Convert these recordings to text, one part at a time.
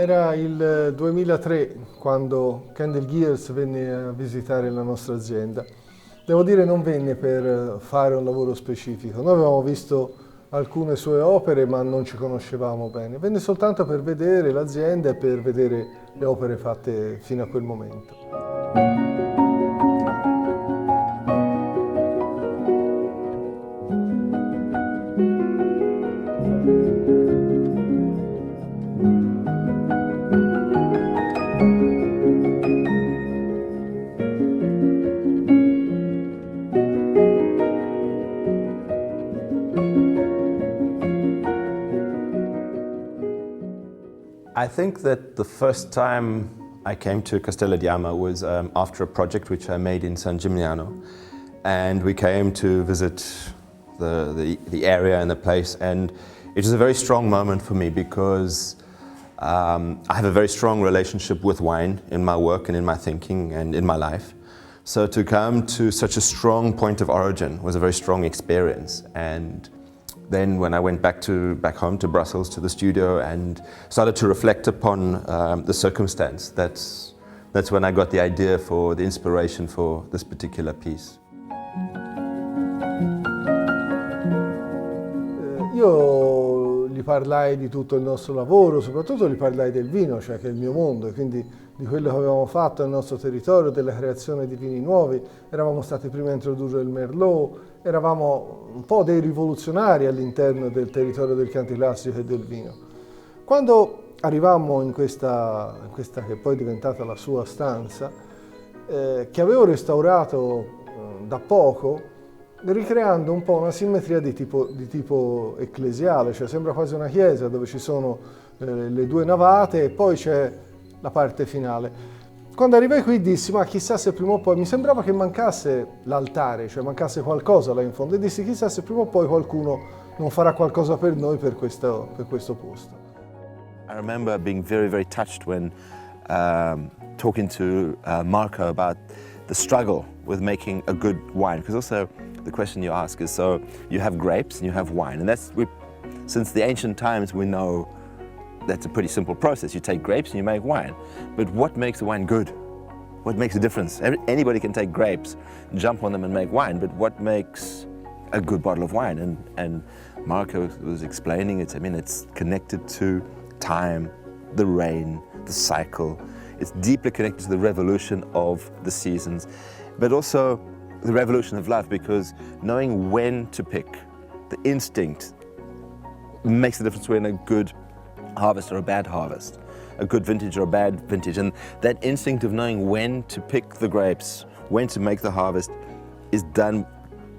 Era il 2003 quando Kendell Geers venne a visitare la nostra azienda. Devo dire non venne per fare un lavoro specifico, noi avevamo visto alcune sue opere ma non ci conoscevamo bene, venne soltanto per vedere l'azienda e per vedere le opere fatte fino a quel momento. I think that the first time I came to Castello di Ama was after a project which I made in San Gimignano, and we came to visit the area and the place, and it was a very strong moment for me because I have a very strong relationship with wine in my work and in my thinking and in my life. So to come to such a strong point of origin was a very strong experience. And then when I went back home to Brussels, to the studio, and started to reflect upon the circumstance, that's when I got the idea for the inspiration for this particular piece. Io gli parlai di tutto il nostro lavoro, soprattutto gli parlai del vino, cioè che è il mio mondo, e quindi di quello che avevamo fatto nel nostro territorio, della creazione di vini nuovi. Eravamo stati prima a introdurre il Merlot, eravamo un po' dei rivoluzionari all'interno del territorio del Chianti Classico e del vino. Quando arrivammo in questa che poi è diventata la sua stanza, che avevo restaurato da poco, ricreando un po' una simmetria di tipo ecclesiale, cioè sembra quasi una chiesa dove ci sono le due navate e poi c'è la parte finale. Quando arrivai qui dissi, ma chissà se prima o poi, mi sembrava che mancasse l'altare, cioè mancasse qualcosa là in fondo, e dissi chissà se prima o poi qualcuno non farà qualcosa per noi per questo posto. I remember being very, very touched when talking to Marco about the struggle with making a good wine, because also the question you ask is, so you have grapes and you have wine, and since the ancient times we know that's a pretty simple process. You take grapes and you make wine. But what makes a wine good? What makes a difference? Anybody can take grapes, jump on them and make wine, but what makes a good bottle of wine? And Marco was explaining it. I mean, it's connected to time, the rain, the cycle. It's deeply connected to the revolution of the seasons, but also the revolution of love, because knowing when to pick, the instinct makes the difference between a good harvest or a bad harvest, a good vintage or a bad vintage. And that instinct of knowing when to pick the grapes, when to make the harvest, is done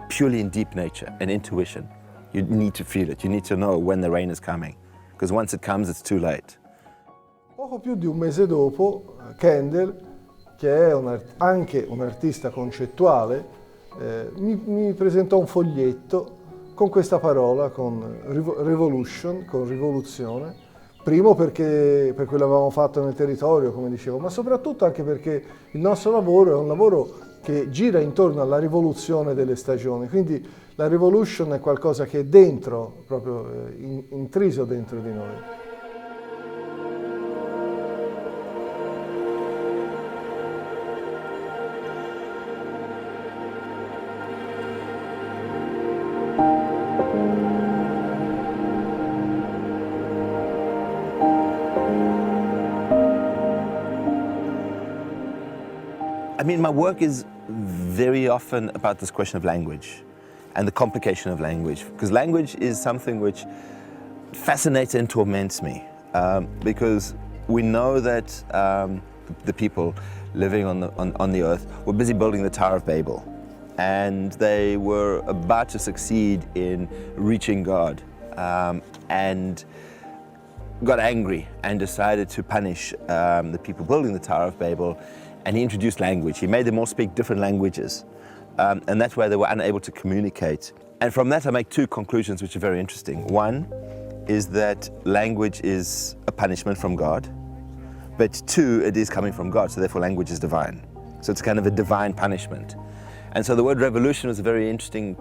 purely in deep nature and intuition. You need to feel it, you need to know when the rain is coming, because once it comes it's too late. Poco più di un mese dopo, Kendell, che è anche un artista concettuale, mi presentò un foglietto con questa parola, con revolution, con rivoluzione. Primo perché per quello che avevamo fatto nel territorio, come dicevo, ma soprattutto anche perché il nostro lavoro è un lavoro che gira intorno alla rivoluzione delle stagioni, quindi la revolution è qualcosa che è dentro, proprio intriso dentro di noi. I mean, my work is very often about this question of language and the complication of language, because language is something which fascinates and torments me, because we know that the people living on the earth were busy building the Tower of Babel, and they were about to succeed in reaching God, and got angry and decided to punish the people building the Tower of Babel. And he introduced language. He made them all speak different languages. And that's why they were unable to communicate. And from that I make two conclusions which are very interesting. One is that language is a punishment from God. But two, it is coming from God, so therefore language is divine. So it's kind of a divine punishment. And so the word revolution was a very interesting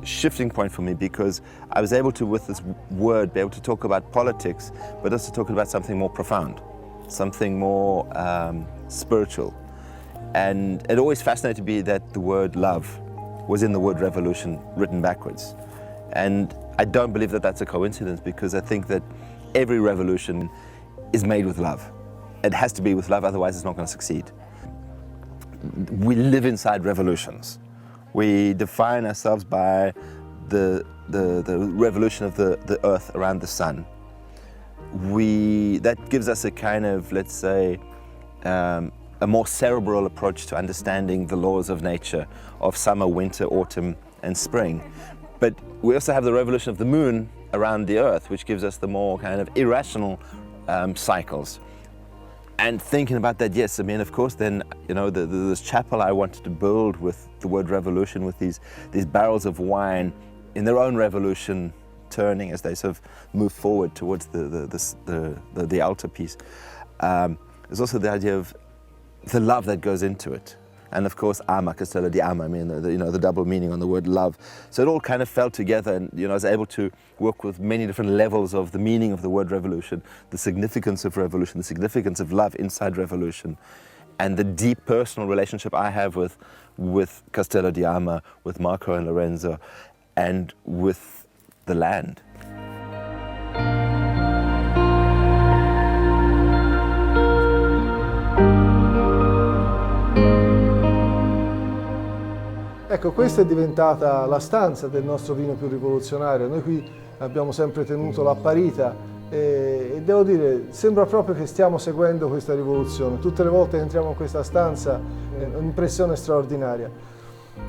shifting point for me, because I was able to, with this word, be able to talk about politics, but also talk about something more profound. something more spiritual. And it always fascinated me that the word love was in the word revolution written backwards. And I don't believe that that's a coincidence, because I think that every revolution is made with love. It has to be with love, otherwise it's not going to succeed. We live inside revolutions. We define ourselves by the revolution of the earth around the sun. That gives us a kind of, let's say, a more cerebral approach to understanding the laws of nature, of summer, winter, autumn, and spring. But we also have the revolution of the moon around the earth, which gives us the more kind of irrational cycles. And thinking about that, yes, I mean, of course, then, you know, this chapel I wanted to build with the word revolution, with these barrels of wine in their own revolution, turning as they sort of move forward towards the altarpiece. There's also the idea of the love that goes into it. And of course, Ama, Castello di Ama, I mean, the double meaning on the word love. So it all kind of fell together, and, you know, I was able to work with many different levels of the meaning of the word revolution, the significance of revolution, the significance of love inside revolution, and the deep personal relationship I have with Castello di Ama, with Marco and Lorenzo, and with the land. Ecco, questa è diventata la stanza del nostro vino più rivoluzionario. Noi qui abbiamo sempre tenuto l'apparita e devo dire, sembra proprio che stiamo seguendo questa rivoluzione. Tutte le volte che entriamo in questa stanza è un'impressione straordinaria.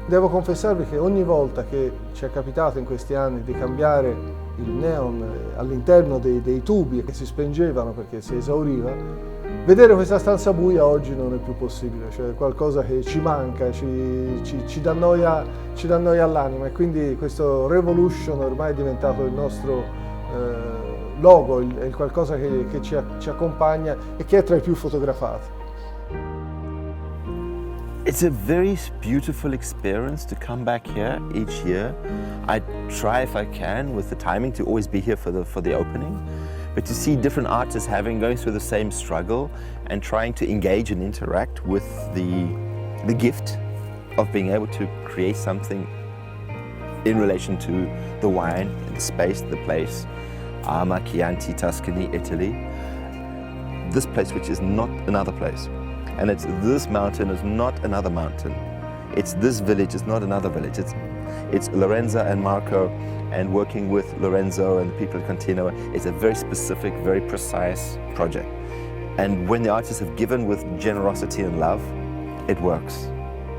Devo confessarvi che ogni volta che ci è capitato in questi anni di cambiare il neon all'interno dei tubi che si spengevano perché si esauriva, vedere questa stanza buia oggi non è più possibile, cioè qualcosa che ci manca, ci dà noia all'anima, e quindi questo revolution ormai è diventato il nostro logo, è qualcosa che ci accompagna e che è tra i più fotografati. It's a very beautiful experience to come back here each year. I try, if I can, with the timing, to always be here for the opening. But to see different artists going through the same struggle and trying to engage and interact with the gift of being able to create something in relation to the wine, the space, the place, Ama Tuscany, Italy. This place, which is not another place. And it's this mountain is not another mountain. It's this village is not another village. It's Lorenzo and Marco, and working with Lorenzo and the people at Continuo. It's a very specific, very precise project. And when the artists have given with generosity and love, it works,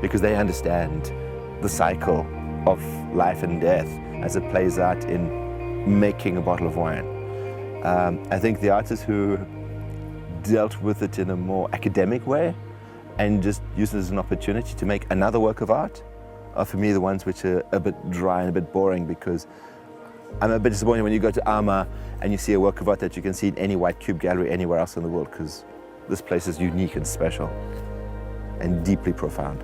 because they understand the cycle of life and death as it plays out in making a bottle of wine. I think the artists who dealt with it in a more academic way and just used it as an opportunity to make another work of art are, for me, the ones which are a bit dry and a bit boring, because I'm a bit disappointed when you go to Ama and you see a work of art that you can see in any white cube gallery anywhere else in the world, because this place is unique and special and deeply profound.